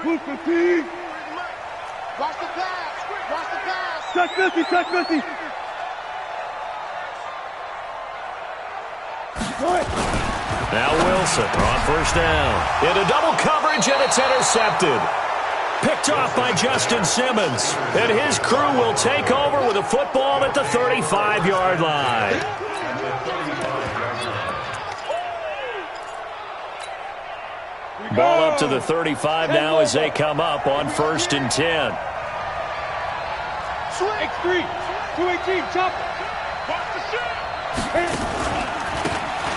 Move 15. Watch the pass. Watch the pass. Touch 50. Touch 50. Now Wilson on first down. Into double coverage, and it's intercepted. Picked off by Justin Simmons. And his crew will take over with a football at the 35-yard line. Ball up to the 35 now as they come up on 1st and 10. X3. 218. Chop.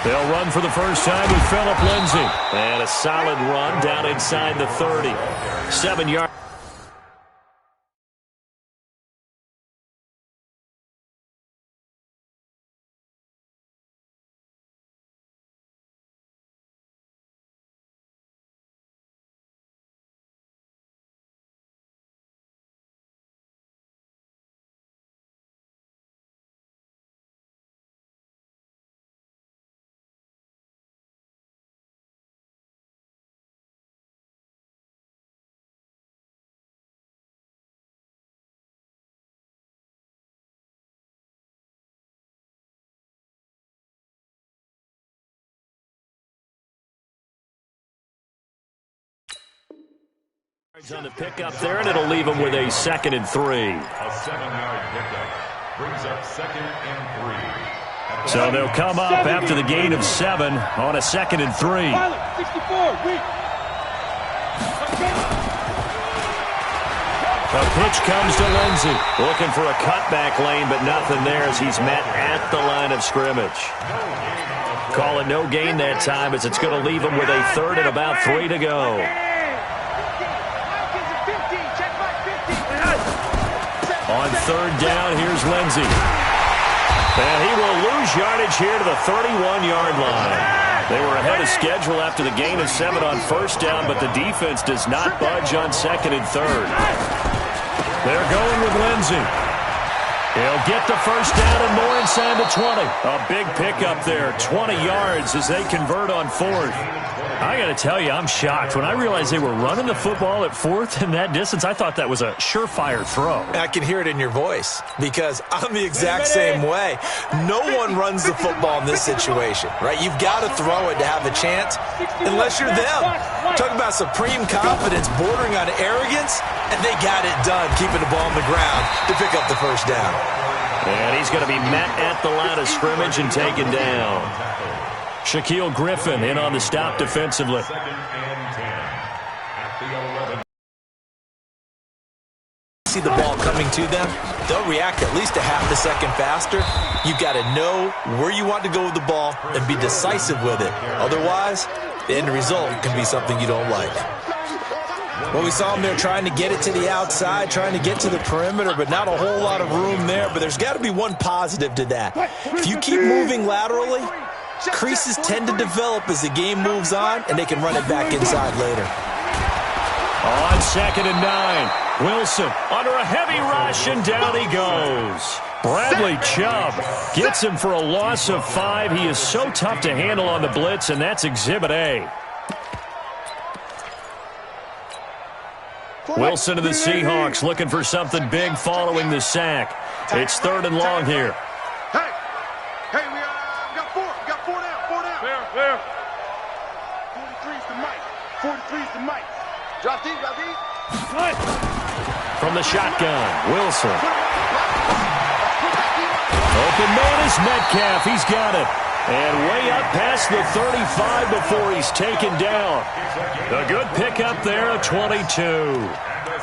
They'll run for the first time with Phillip Lindsay. And a solid run down inside the 30. 7-yard. On the pickup there, and it'll leave him with a 2nd and 3. A 7-yard pickup brings up 2nd and 3. So they'll come up after the gain of 7 on a 2nd and 3. 64. The pitch comes to Lindsay. Looking for a cutback lane, but nothing there as he's met at the line of scrimmage. Call it no gain that time as it's going to leave him with a 3rd and about 3 to go. On 3rd down, here's Lindsay. And he will lose yardage here to the 31-yard line. They were ahead of schedule after the gain of 7 on 1st down, but the defense does not budge on 2nd and 3rd. They're going with Lindsay. He'll get the first down and more inside the 20. A big pickup there, 20 yards as they convert on 4th. I got to tell you, I'm shocked. When I realized they were running the football at 4th in that distance, I thought that was a surefire throw. I can hear it in your voice because I'm the exact same way. No one runs the football in this situation, right? You've got to throw it to have a chance unless you're them. Talk about supreme confidence bordering on arrogance, and they got it done, keeping the ball on the ground to pick up the first down. And he's going to be met at the line of scrimmage and taken down. Shaquille Griffin in on the stop defensively. 2nd and 10 at the 11. See the ball coming to them, they'll react at least a half a second faster. You've got to know where you want to go with the ball and be decisive with it. Otherwise, the end result can be something you don't like. Well, we saw him there trying to get it to the outside, trying to get to the perimeter, but not a whole lot of room there. But there's got to be one positive to that. If you keep moving laterally, creases tend to develop as the game moves on, and they can run it back inside later. On 2nd and 9, Wilson under a heavy rush, and down he goes. Bradley Chubb gets him for a loss of 5. He is so tough to handle on the blitz, and that's Exhibit A. Wilson of the Seahawks looking for something big following the sack. It's 3rd and long here. Hey, we got 4. We got 4 down. 4 down. Fair. 43's the mic. 43's the mic. Drop deep, drop deep. From the shotgun, Wilson. Open man is Metcalf. He's got it. And way up past the 35 before he's taken down. A good pickup there, a 22.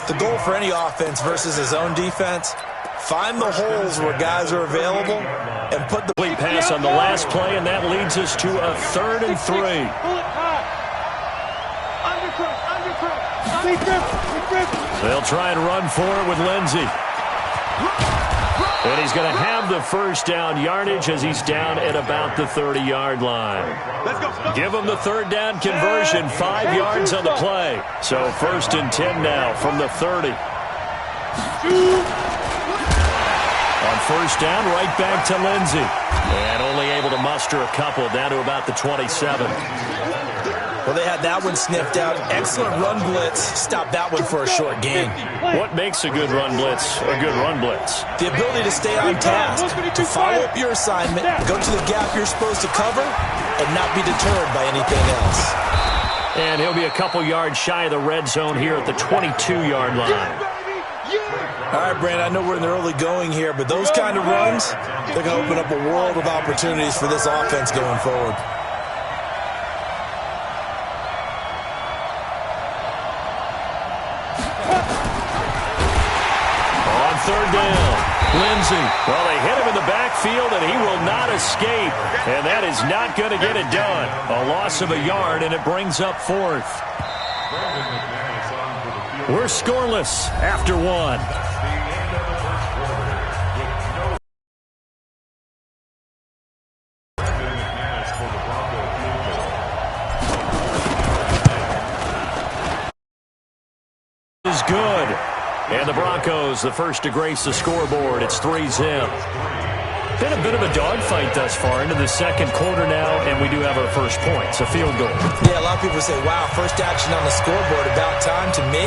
The goal for any offense versus his own defense, find the holes where guys are available and put the pass on the last play, and that leads us to a 3rd and 3. They'll try and run for it with Lindsay. And he's going to have the first down yardage as he's down at about the 30-yard line. Give him the third down conversion, 5 yards on the play. So 1st and 10 now from the 30. On 1st down, right back to Lindsey. And only able to muster a couple down to about the 27. Well, they had that one sniffed out. Excellent run blitz. Stopped that one for a short gain. What makes a good run blitz a good run blitz? The ability to stay on task, to follow up your assignment, go to the gap you're supposed to cover, and not be deterred by anything else. And he'll be a couple yards shy of the red zone here at the 22-yard line. All right, Brandon, I know we're in the early going here, but those kind of runs, they're going to open up a world of opportunities for this offense going forward. Third down. Lindsey. Well, they hit him in the backfield, and he will not escape. And that is not going to get it done. A loss of a yard, and it brings up 4th. We're scoreless after 1. Is good. And the Broncos, the first to grace the scoreboard. It's 3-0. Been a bit of a dogfight thus far into the second quarter now, and we do have our first point. It's a field goal. Yeah, a lot of people say, wow, first action on the scoreboard, about time. To me,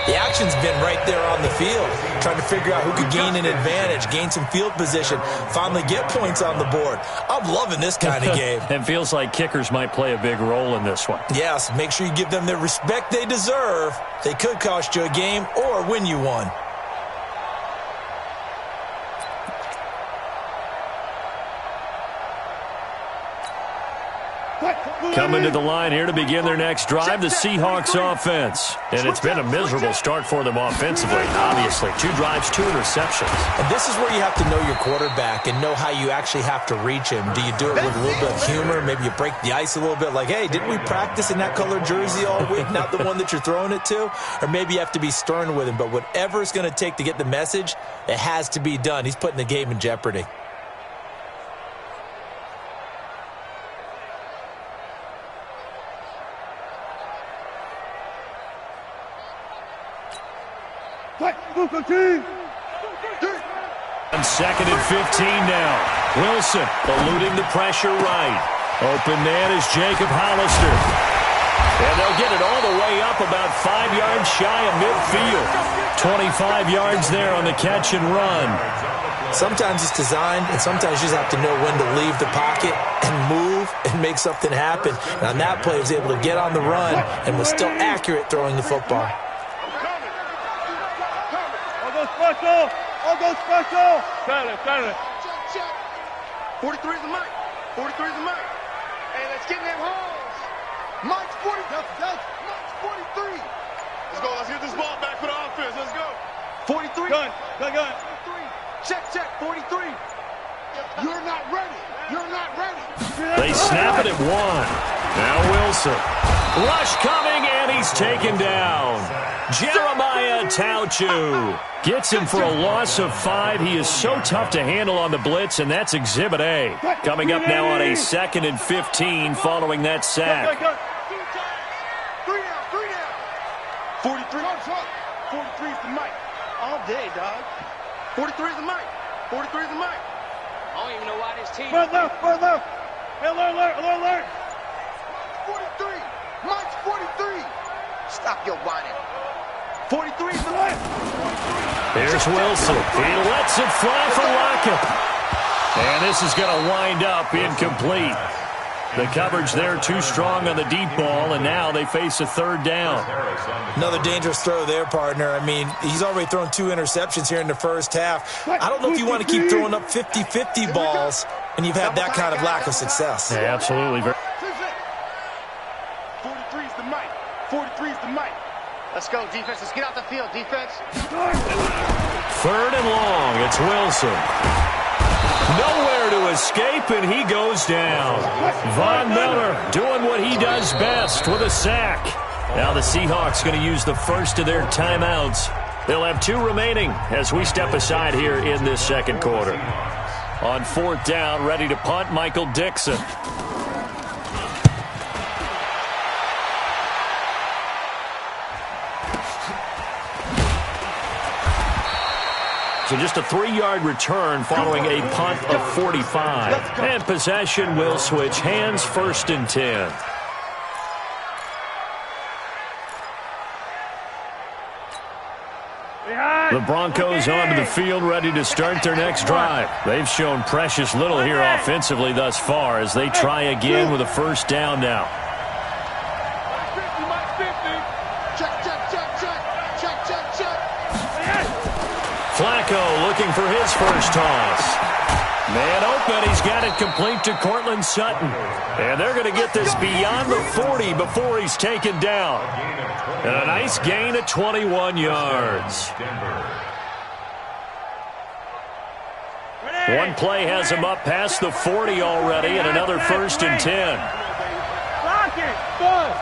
the action's been right there on the field, trying to figure out who could gain an advantage, gain some field position, finally get points on the board. I'm loving this kind of game. It feels like kickers might play a big role in this one. Yes, make sure you give them the respect they deserve. They could cost you a game or win you one. Coming to the line here to begin their next drive, the Seahawks offense. And it's been a miserable start for them offensively, obviously. 2 drives, 2 interceptions. And this is where you have to know your quarterback and know how you actually have to reach him. Do you do it with a little bit of humor? Maybe you break the ice a little bit, like, hey, didn't we practice in that colored jersey all week, not the one that you're throwing it to? Or maybe you have to be stern with him. But whatever it's going to take to get the message, it has to be done. He's putting the game in jeopardy. On 2nd and 15 now. Wilson eluding the pressure right. Open man is Jacob Hollister. And they'll get it all the way up about 5 yards shy of midfield. 25 yards there on the catch and run. Sometimes it's designed, and sometimes you just have to know when to leave the pocket and move and make something happen. And on that play, he was able to get on the run and was still accurate throwing the football. Special! I'll go special! Silent. 43 is the mic. 43 is the mic. Hey, let's get in them holes. Mike's 40. Mike's 43. Let's go. Let's get this ball back for the offense. Let's go. 43. Gun. 43. Check. 43. You're not ready. They snap it at 1. Now Wilson. Rush coming, and he's taken down. Jeremiah Tauchu gets him for a loss of 5. He is so tough to handle on the blitz, and that's Exhibit A. Coming up now on a 2nd and 15 following that sack. 3 down. 43. 43 is the mic. All day, dog. 43 is the mic. 43 is the mic. I don't even know why this team... Front left. Hey, alert. 43. Mike's 43. Stop your whining. 43 is the left. Here's Wilson. He lets it fly for Lockett. And this is going to wind up incomplete. The coverage there too strong on the deep ball, and now they face a 3rd down. Another dangerous throw there, partner. I mean, he's already thrown 2 interceptions here in the first half. I don't know if you want to keep throwing up 50-50 balls when you've had that kind of lack of success. Yeah, absolutely. 43 is the mic. 43 is the mic. Let's go, defense. Let's get out the field, defense. 3rd and long. It's Wilson. Nowhere to escape, and he goes down. Von Miller doing what he does best with a sack. Now the Seahawks going to use the first of their timeouts They'll have 2 remaining as we step aside here in this second quarter. On 4th down, ready to punt, Michael Dixon. So just a 3-yard return following a punt of 45. And possession will switch hands, 1st and 10. The Broncos onto the field, ready to start their next drive. They've shown precious little here offensively thus far as they try again with a 1st down now. Flacco looking for his first toss. Man open, he's got it complete to Cortland Sutton. And they're going to get this beyond the 40 before he's taken down. And a nice gain of 21 yards. One play has him up past the 40 already, and another 1st and 10. Lock it. Good.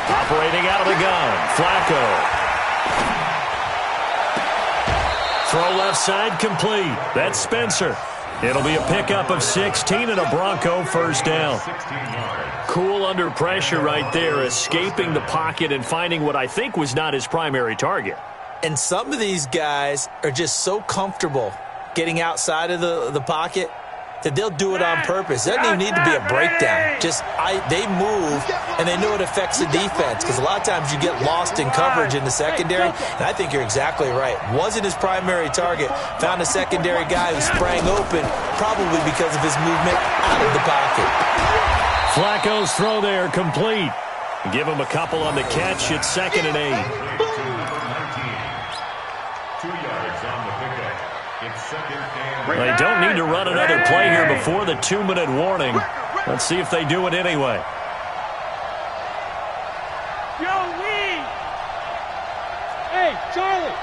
Operating out of the gun, Flacco. Throw left side complete. That's Spencer. It'll be a pickup of 16 and a Bronco 1st down. Cool under pressure right there, escaping the pocket and finding what I think was not his primary target. And some of these guys are just so comfortable getting outside of the pocket that they'll do it on purpose. It doesn't even need to be a breakdown. They move, and they know it affects the defense because a lot of times you get lost in coverage in the secondary, and I think you're exactly right. Wasn't his primary target. Found a secondary guy who sprang open, probably because of his movement out of the pocket. Flacco's throw there complete. Give him a couple on the catch. It's 2nd and 8. 2 yards on the pickup. It's 2nd and They don't need to run another play here before the 2-minute warning. Let's see if they do it anyway. Hey, Charlie.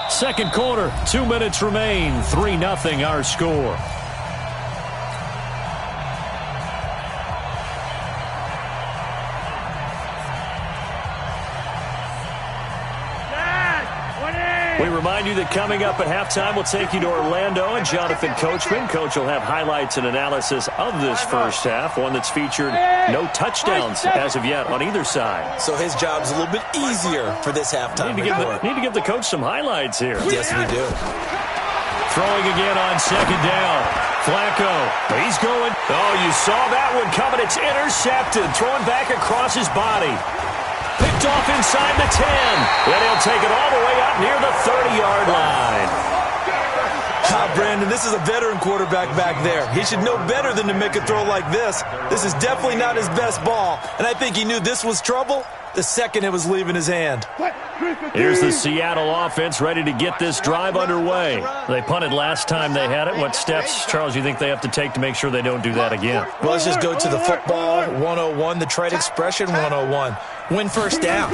Second quarter, 2 minutes remain. 3-0 our score. We remind you that coming up at halftime, we'll take you to Orlando and Jonathan Coachman. Coach will have highlights and analysis of this first half, one that's featured no touchdowns as of yet on either side. So his job's a little bit easier for this halftime. Need to give the coach some highlights here. Yes, we do. Throwing again on 2nd down. Flacco, he's going. Oh, you saw that one coming. It's intercepted. Throwing back across his body. Picked off inside the 10. Then he'll take it all the way up near the 30-yard line. Brandon, this is a veteran quarterback back there. He should know better than to make a throw like this. This is definitely not his best ball. And I think he knew this was trouble the second it was leaving his hand. Here's the Seattle offense ready to get this drive underway. They punted last time they had it. What steps, Charles, you think they have to take to make sure they don't do that again? Well, let's just go to the football 101, the trade expression 101. Win 1st down.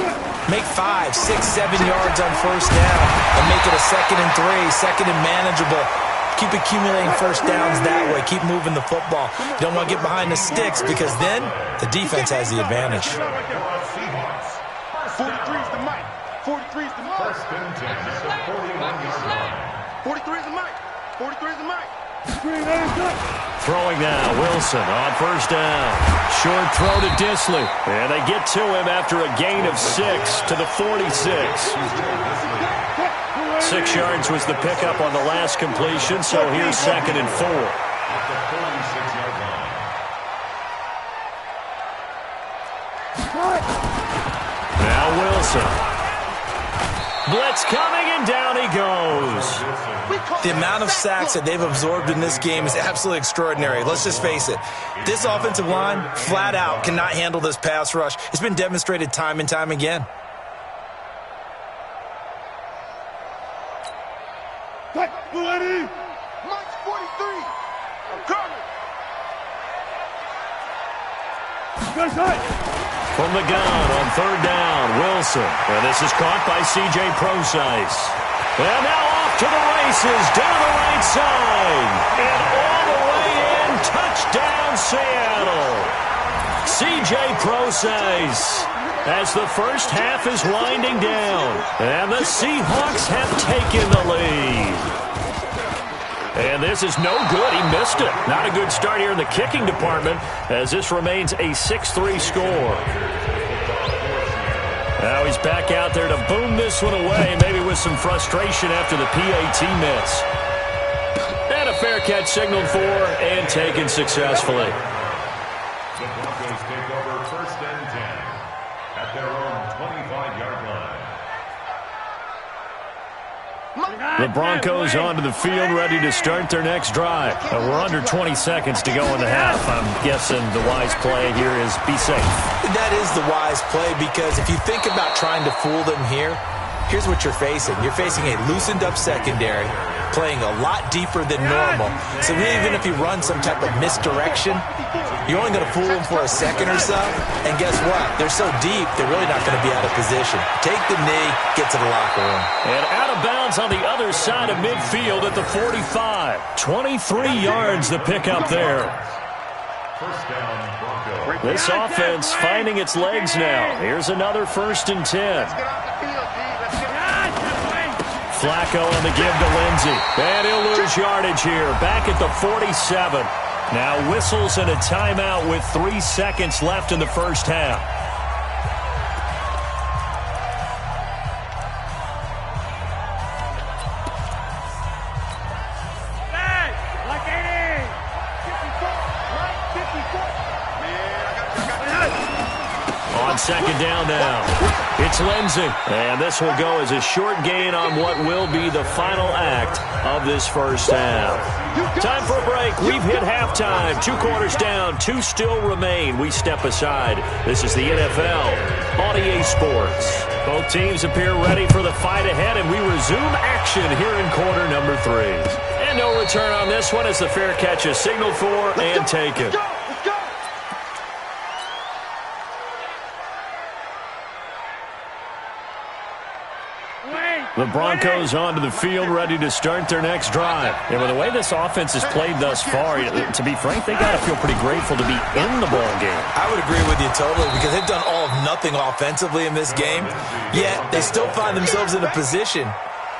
Make 5, 6, 7 yards on 1st down and make it a 2nd and 3, 2nd and manageable. Keep accumulating 1st downs that way. Keep moving the football. You don't want to get behind the sticks because then the defense has the advantage. 43 is the mic. 43 is the mic. 1st and 10 at the 41-yard line. 43 is the mic. 43 is the mic. Throwing now, Wilson on 1st down. Short throw to Disley. And they get to him after a gain of 6 to the 46. 6 yards was the pickup on the last completion, so here's 2nd and 4. At the 46-yard line. Now Wilson. Blitz coming, and down he goes. The amount of sacks that they've absorbed in this game is absolutely extraordinary. Let's just face it. This offensive line, flat out, cannot handle this pass rush. It's been demonstrated time and time again. Mike's 43. I'm coming. From the gun on 3rd down, Wilson. And this is caught by C.J. Prosise. And now off to the races, down the right side. And all the way in, touchdown Seattle. C.J. TJ Process as the first half is winding down. And the Seahawks have taken the lead. And this is no good. He missed it. Not a good start here in the kicking department as this remains a 6-3 score. Now he's back out there to boom this one away, maybe with some frustration after the PAT miss. And a fair catch signaled for and taken successfully. The Broncos take over 1st and 10 at their own 25-yard line. The Broncos onto the field, ready to start their next drive. We're under 20 seconds to go in the half. I'm guessing the wise play here is be safe. That is the wise play, because if you think about trying to fool them here, here's what you're facing. You're facing a loosened-up secondary, playing a lot deeper than normal. So even if you run some type of misdirection, you're only going to fool them for a second or so. And guess what? They're so deep, they're really not going to be out of position. Take the knee, get to the locker room. And out of bounds on the other side of midfield at the 45. 23 yards to pick up there. First down, Broncos. This offense finding its legs now. Here's another 1st and 10. Flacco on the give to Lindsey. And he'll lose yardage here. Back at the 47. Now whistles and a timeout with 3 seconds left in the first half. On second down now, it's Lindsey. And this will go as a short gain on what will be the final act of this first half. Time for a break. We've hit halftime. 2 quarters down, 2 still remain. We step aside. This is the NFL on EA Sports. Both teams appear ready for the fight ahead, and we resume action here in quarter number 3. And no return on this one as the fair catch is signaled for and taken. The Broncos onto the field, ready to start their next drive. And with the way this offense has played thus far, to be frank, they got to feel pretty grateful to be in the ball game. I would agree with you totally, because they've done all of nothing offensively in this game, yet they still find themselves in a position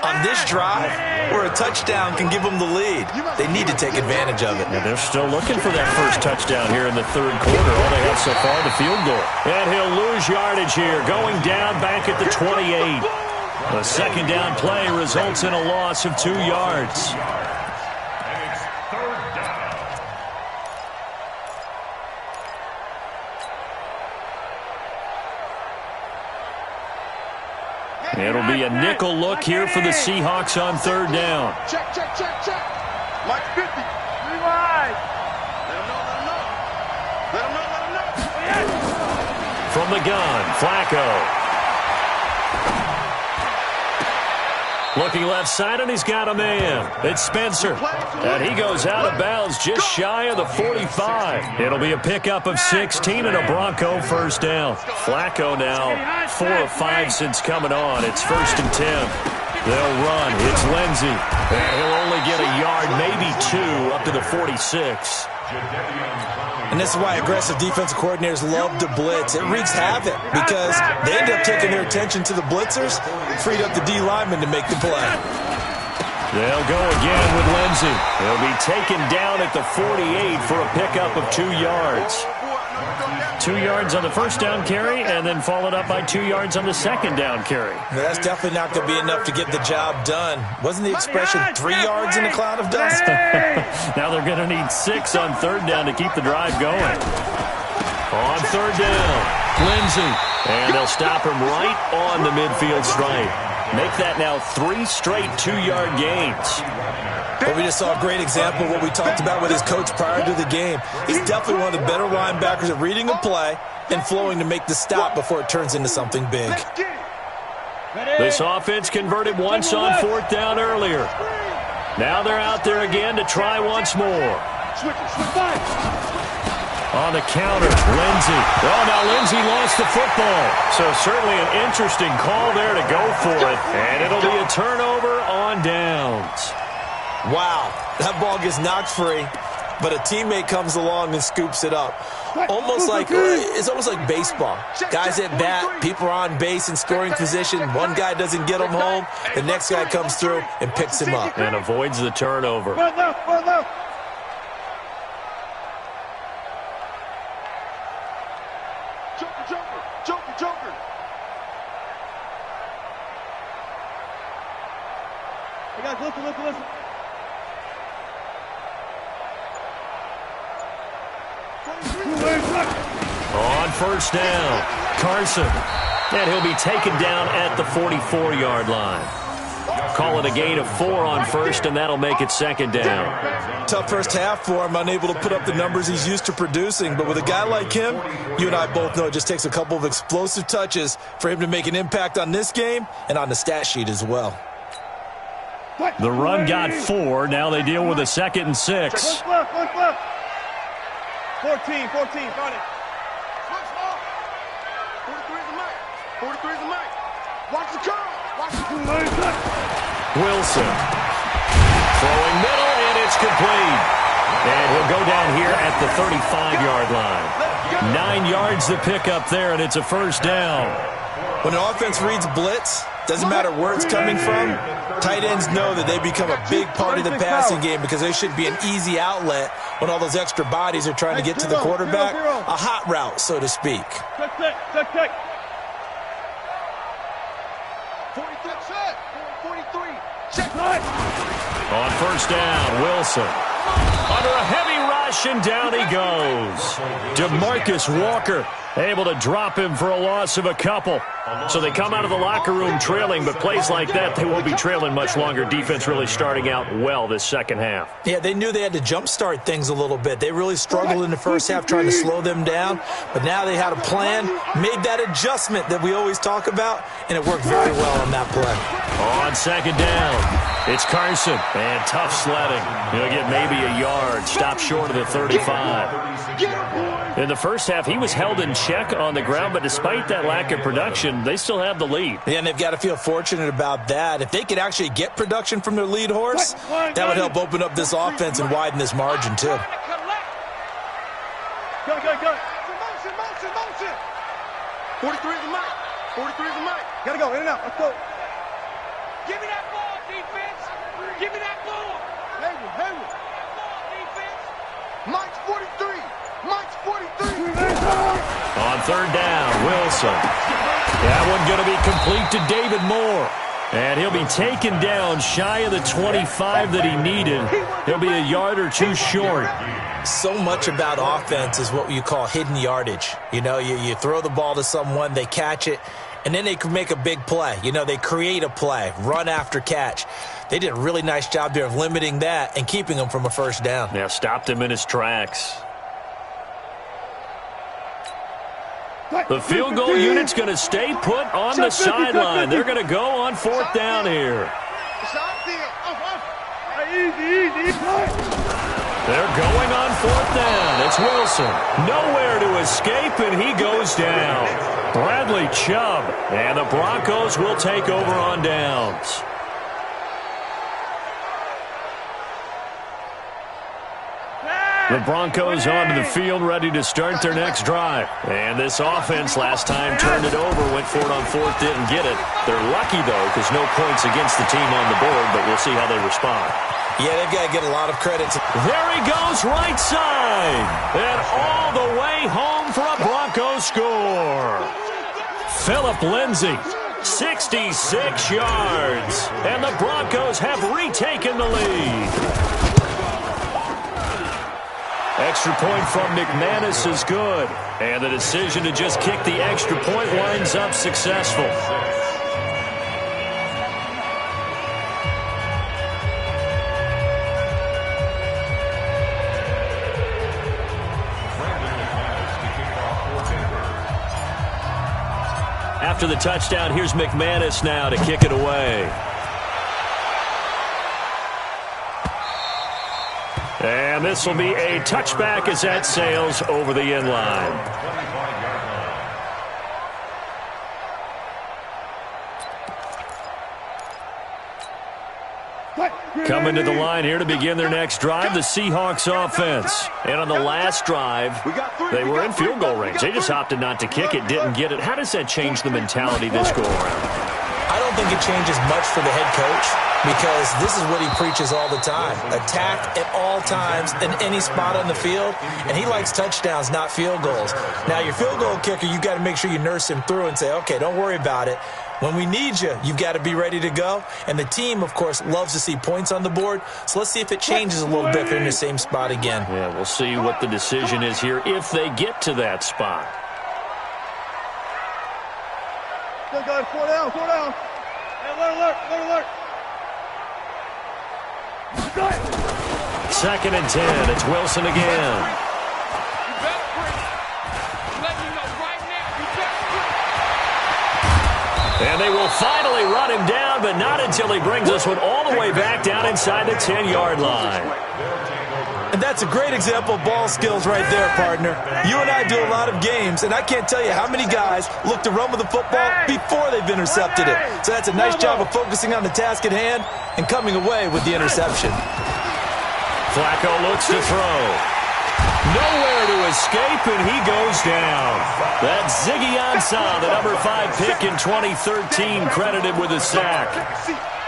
on this drive where a touchdown can give them the lead. They need to take advantage of it. And they're still looking for that first touchdown here in the 3rd quarter. All they have so far, the field goal. And he'll lose yardage here, going down back at the 28. The second down play results in a loss of 2 yards. And it's 3rd down. It'll be a nickel look here for the Seahawks on 3rd down. Check, check, check, check. Mike 50. Rewind. Let him know, let him know. Let him know, let him know. From the gun, Flacco. Looking left side, and he's got a man. It's Spencer. And he goes out of bounds just shy of the 45. It'll be a pickup of 16 and a Bronco first down. Flacco now 4 of 5 since coming on. It's 1st and 10. They'll run. It's Lindsey. And he'll only get a yard, maybe 2, up to the 46. And this is why aggressive defensive coordinators love to blitz. It wreaks havoc because they end up taking their attention to the blitzers, freed up the D linemen to make the play. They'll go again with Lindsey. He'll be taken down at the 48 for a pickup of 2 yards. 2 yards on the first down carry, and then followed up by 2 yards on the second down carry. That's definitely not going to be enough to get the job done. Wasn't the expression 3 yards in a cloud of dust? Now they're going to need 6 on 3rd down to keep the drive going. On 3rd down, Lindsey. And they'll stop him right on the midfield stripe. Make that now 3 straight 2-yard gains. But we just saw a great example of what we talked about with his coach prior to the game. He's definitely one of the better linebackers at reading a play and flowing to make the stop before it turns into something big. This offense converted once on 4th down earlier. Now they're out there again to try once more. On the counter, Lindsey. Oh, now Lindsey lost the football. So certainly an interesting call there to go for it. And it'll be a turnover on downs. Wow, that ball gets knocked free. but a teammate comes along and scoops it up. It's almost like baseball. Guys at bat, people are on base in scoring position. One guy doesn't get him home. The next guy comes through and picks him up. And avoids the turnover. Joker. Hey guys, listen. On first down, Carson. And he'll be taken down at the 44-yard line. Call it a gain of 4 on first, and that'll make it second down. Tough first half for him, unable to put up the numbers he's used to producing. But with a guy like him, you and I both know it just takes a couple of explosive touches for him to make an impact on this game and on the stat sheet as well. The run got 4. Now they deal with a 2nd and 6. Left. 14, found it. 43 is the mic. Watch the curl. Wilson. Throwing middle, and it's complete. And he'll go down here at the 35-yard line. 9 yards to pick up there, and it's a first down. When an offense reads blitz, doesn't matter where it's coming from, tight ends know that they become a big part of the passing game because they should be an easy outlet when all those extra bodies are trying to get to the quarterback. A hot route, so to speak. Check. 43. Check. On first down, Wilson. Under a heavy rush, and down he goes. DeMarcus Walker able to drop him for a loss of a couple. So they come out of the locker room trailing, but plays like that, they won't be trailing much longer. Defense really starting out well this second half. Yeah, they knew they had to jumpstart things a little bit. They really struggled in the first half trying to slow them down, but now they had a plan, made that adjustment that we always talk about, and it worked very well on that play. On second down, it's Carson, and tough sledding. He'll get maybe a yard, stop short of the 35. In the first half, he was held in check on the ground, but despite that lack of production, they still have the lead. Yeah, and they've got to feel fortunate about that. If they could actually get production from their lead horse, that would help open up this offense and widen this margin, too. Go. Motion. 43 is the mic. Gotta go, in and out. Let's go. Give me that ball, defense. Give me that ball. Hayward. Ball, defense. Mike's 43. On third down, Wilson. That one going to be complete to David Moore. And he'll be taken down shy of the 25 that he needed. He'll be a yard or two short. So much about offense is what you call hidden yardage. You know, you throw the ball to someone, they catch it, and then they can make a big play. You know, they create a play, run after catch. They did a really nice job there of limiting that and keeping him from a first down. Yeah, stopped him in his tracks. The field goal unit's going to stay put on the sideline. They're going to go on fourth down here. Easy. They're going on fourth down. It's Wilson. Nowhere to escape, and he goes down. Bradley Chubb, and the Broncos will take over on downs. The Broncos onto the field, ready to start their next drive. And this offense last time turned it over, went for it on fourth, didn't get it. They're lucky, though, because no points against the team on the board, but we'll see how they respond. Yeah, they've got to get a lot of credit. There he goes, right side. And all the way home for a Broncos score. Phillip Lindsay, 66 yards. And the Broncos have retaken the lead. Extra point from McManus is good. And the decision to just kick the extra point winds up successful. After the touchdown, here's McManus now to kick it away. And this will be a touchback as that sails over the end line. Coming to the line here to begin their next drive, the Seahawks offense. And on the last drive, they were in field goal range. They just opted not to kick it, didn't get it. How does that change the mentality this go-around? I don't think it changes much for the head coach because this is what he preaches all the time. Attack at all times in any spot on the field, and he likes touchdowns, not field goals. Now, your field goal kicker, you've got to make sure you nurse him through and say, okay, don't worry about it. When we need you, you've got to be ready to go. And the team, of course, loves to see points on the board. So let's see if it changes a little bit if they're in the same spot again. Yeah, we'll see what the decision is here if they get to that spot. Good, guys. 4 down, 4 down. Hey, alert. 2nd and 10. It's Wilson again. And they will finally run him down, but not until he brings this one all the way back down inside the 10-yard line. And that's a great example of ball skills right there, partner. You and I do a lot of games, and I can't tell you how many guys look to run with the football before they've intercepted it. So that's a nice job of focusing on the task at hand and coming away with the interception. Flacco looks to throw. Nowhere to escape, and he goes down. That's Ziggy Ansah, the number 5 pick in 2013, credited with a sack.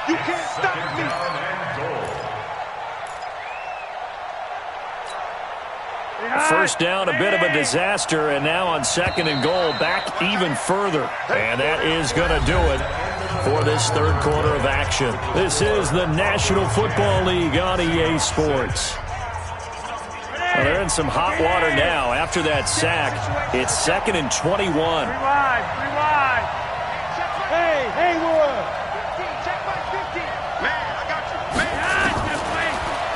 You can't stop me. First down, a bit of a disaster, and now on 2nd and goal, back even further. And that is going to do it for this third quarter of action. This is the National Football League on EA Sports. Well, they're in some hot water now. After that sack, it's 2nd and 21. Rewind. Hey, Haywood. Check my 15. Man, I got you.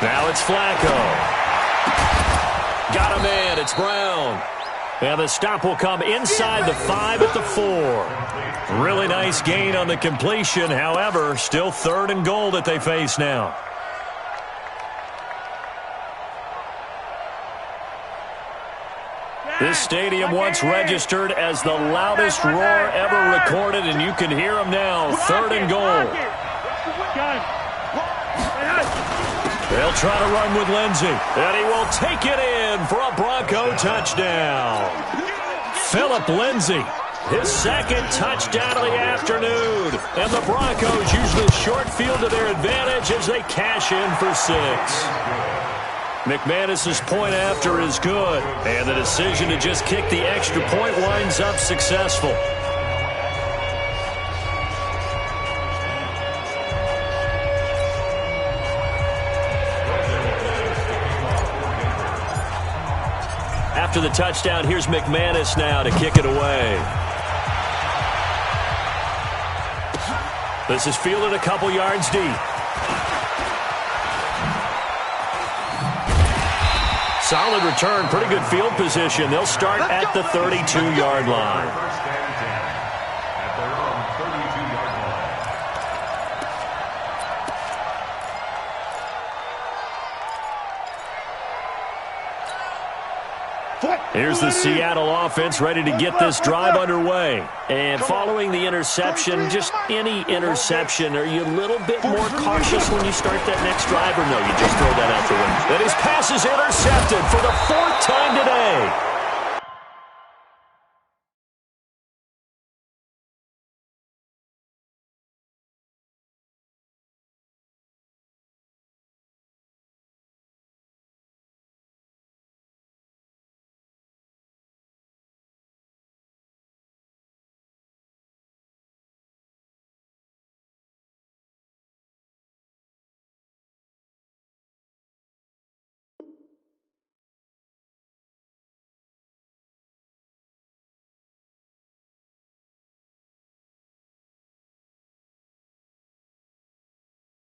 Now it's Flacco. Got a man. It's Brown. And the stop will come inside the 5 at the 4. Really nice gain on the completion. However, still 3rd and goal that they face now. This stadium once registered as the loudest roar ever recorded, and you can hear them now. 3rd and goal. They'll try to run with Lindsey, and he will take it in for a Bronco touchdown. Philip Lindsey, his 2nd touchdown of the afternoon. And the Broncos use the short field to their advantage as they cash in for 6. McManus's point after is good, and the decision to just kick the extra point winds up successful. After the touchdown, here's McManus now to kick it away. This is fielded a couple yards deep. Solid return, pretty good field position. They'll start at the 32-yard line. First and 10 at their own 32-yard line. Here's the Seattle offense ready to get this drive underway. And following the interception, just any interception, are you a little bit more cautious when you start that next drive, or no, you just throw that out the window? And his pass is intercepted for the 4th time today.